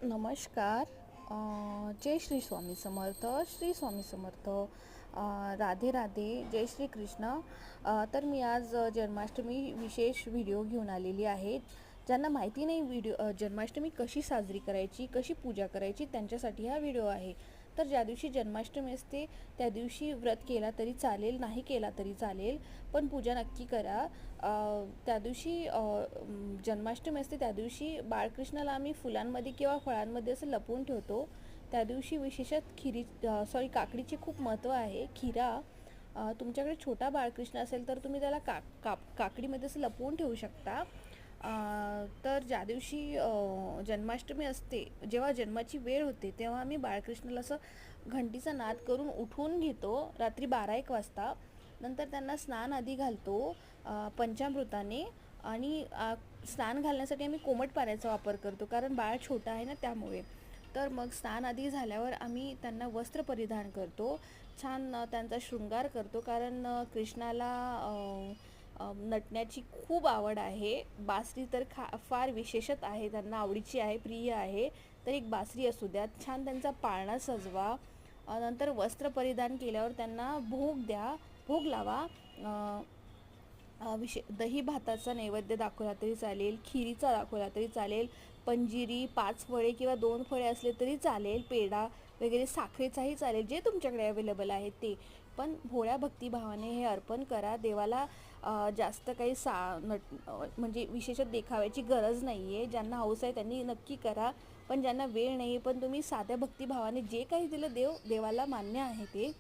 नमस्कार. जय श्री स्वामी समर्थ. श्री स्वामी समर्थ. राधे राधे. जय श्री कृष्ण. तर मी आज जन्माष्टमी विशेष व्हिडिओ घेऊन आलेली आहे. ज्यांना माहिती नाही जन्माष्टमी कशी साजरी करायची, कशी पूजा करायची, त्यांच्यासाठी हा व्हिडिओ आहे. तर ज्या दिवशी जन्माष्टमी असते त्या दिवशी व्रत केला तरी चालेल, नाही केला तरी चालेल, पण पूजा नक्की करा. त्या दिवशी जन्माष्टमी असते त्या दिवशी बाळकृष्णाला आम्ही फुलांमध्ये किंवा फळांमध्ये असं लपवून ठेवतो. त्या दिवशी विशेषतः काकडीचे खूप महत्त्व आहे. खिरा, तुमच्याकडे छोटा बाळकृष्ण असेल तर तुम्ही त्याला काकडीमध्ये असं लपवून ठेवू शकता. तर ज्या दिवशी जन्माष्टमी असते, जेव्हा जन्माची वेळ होते तेव्हा आम्ही बाळकृष्णाला असं घंटीचा नाद करून उठवून घेतो रात्री 12-1 वाजता. नंतर त्यांना स्नान आधी घालतो पंचामृताने. आणि स्नान घालण्यासाठी आम्ही कोमट पाण्याचा वापर करतो, कारण बाळ छोटा आहे ना, त्यामुळे. तर मग स्नान आधी झाल्यावर आम्ही त्यांना वस्त्र परिधान करतो, छान त्यांचा शृंगार करतो, कारण कृष्णाला नटण्याची खूप आवड आहे. बासरी तर फार विशेषत आहे, त्यांना आवडीची आहे, प्रिय आहे. तर एक बासरी असू द्या. छान त्यांचा पाळणा सजवा. नंतर वस्त्र परिधान केल्यावर त्यांना भोग द्या, भोग लावा. दही भाताचा नैवेद्य दाखवला तरी चालेल, खिरीचा दाखवला तरी चालेल, पंजिरी 5 फळे किंवा 2 फळे असले तरी चालेल, पेढा वगैरे साखरेचाही चालेल, जे तुमच्याकडे अवेलेबल आहे ते. पण भोळ्या भक्तिभावाने हे अर्पण करा देवाला. जास्त काही म्हणजे विशेषत देखाव्याची गरज नाही आहे. ज्यांना हौस आहे त्यांनी नक्की करा, पण ज्यांना वेळ नाही आहे, पण तुम्ही साध्या भक्तिभावाने जे काही दिलं देवाला मान्य आहे ते.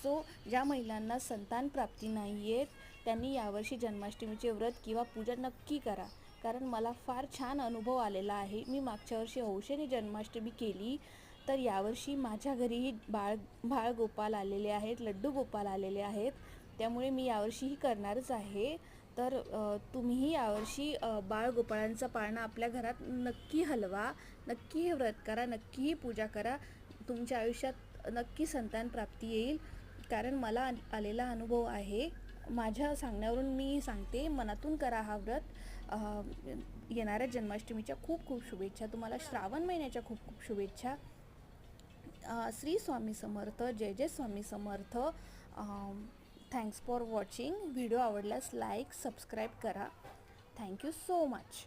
सो ज्या महिलांना संतान प्राप्ती नाही आहेत त्यांनी यावर्षी जन्माष्टमीचे व्रत किंवा पूजा नक्की करा, कारण मला फार छान अनुभव आलेला आहे. मी मागच्या वर्षी हौशेने जन्माष्टमी केली, तर यावर्षी माझ्या घरीही बाळ गोपाल आलेले आहेत, लड्डू गोपाल आलेले आहेत, त्यामुळे मी यावर्षीही करणारच आहे. तर तुम्हीही यावर्षी बाळगोपाळांचा पाळणा आपल्या घरात नक्की हलवा, नक्की हे व्रत करा, नक्की ही पूजा करा. तुमच्या आयुष्यात नक्की संतान प्राप्ती येईल, कारण मला आलेला अनुभव आहे. माझ्या सांगण्यावरून मी सांगते, मनातून करा हा व्रत. येणाऱ्या जन्माष्टमीच्या खूप खूप शुभेच्छा तुम्हाला. श्रावण महिन्याच्या खूप खूप शुभेच्छा. श्री स्वामी समर्थ. जय जय Swami Samarth. Thanks for watching. Video आवडल्यास लाईक सबस्क्राईब करा. Thank you so much.